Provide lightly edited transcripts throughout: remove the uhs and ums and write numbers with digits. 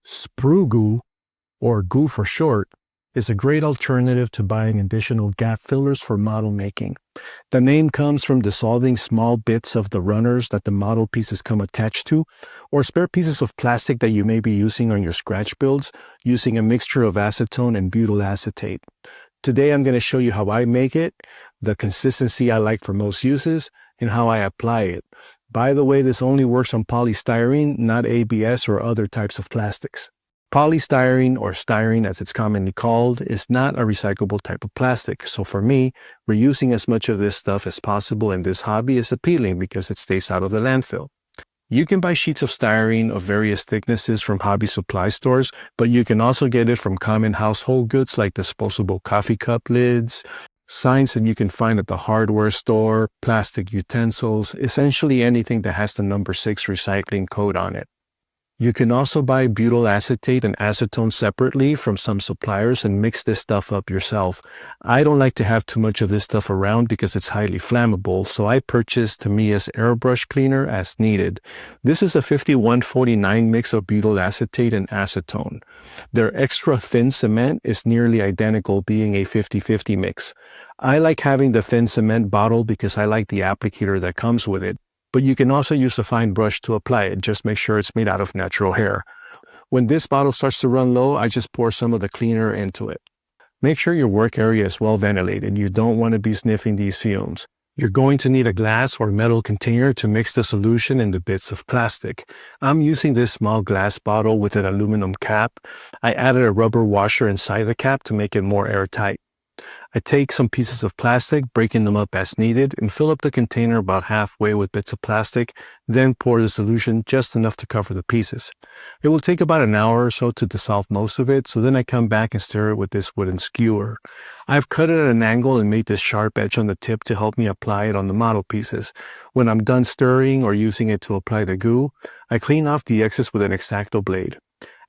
Sprue Goo, or Goo for short, is a great alternative to buying additional gap fillers for model making. The name comes from dissolving small bits of the runners that the model pieces come attached to, or spare pieces of plastic that you may be using on your scratch builds using a mixture of acetone and butyl acetate. Today I'm going to show you how I make it, the consistency I like for most uses, and how I apply it. By the way, this only works on polystyrene, not ABS or other types of plastics. Polystyrene, or styrene as it's commonly called, is not a recyclable type of plastic. So for me, reusing as much of this stuff as possible in this hobby is appealing because it stays out of the landfill. You can buy sheets of styrene of various thicknesses from hobby supply stores, but you can also get it from common household goods like disposable coffee cup lids, signs that you can find at the hardware store, plastic utensils, essentially anything that has the number 6 recycling code on it. You can also buy butyl acetate and acetone separately from some suppliers and mix this stuff up yourself. I don't like to have too much of this stuff around because it's highly flammable, so I purchased Tamiya's airbrush cleaner as needed. This is a 5149 mix of butyl acetate and acetone. Their extra thin cement is nearly identical, being a 50-50 mix. I like having the thin cement bottle because I like the applicator that comes with it. But you can also use a fine brush to apply it. Just make sure it's made out of natural hair. When this bottle starts to run low, I just pour some of the cleaner into it. Make sure your work area is well ventilated. You don't want to be sniffing these fumes. You're going to need a glass or metal container to mix the solution in the bits of plastic. I'm using this small glass bottle with an aluminum cap. I added a rubber washer inside the cap to make it more airtight. I take some pieces of plastic, breaking them up as needed, and fill up the container about halfway with bits of plastic, then pour the solution just enough to cover the pieces. It will take about an hour or so to dissolve most of it, so then I come back and stir it with this wooden skewer. I've cut it at an angle and made this sharp edge on the tip to help me apply it on the model pieces. When I'm done stirring or using it to apply the goo, I clean off the excess with an X-Acto blade.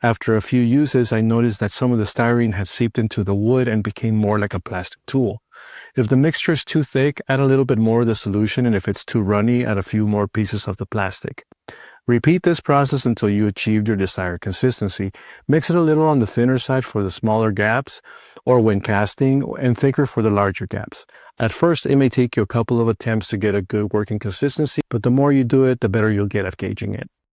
After a few uses, I noticed that some of the styrene had seeped into the wood and became more like a plastic tool. If the mixture is too thick, add a little bit more of the solution, and if it's too runny, add a few more pieces of the plastic. Repeat this process until you achieve your desired consistency. Mix it a little on the thinner side for the smaller gaps, or when casting, and thicker for the larger gaps. At first, it may take you a couple of attempts to get a good working consistency, but the more you do it, the better you'll get at gauging it.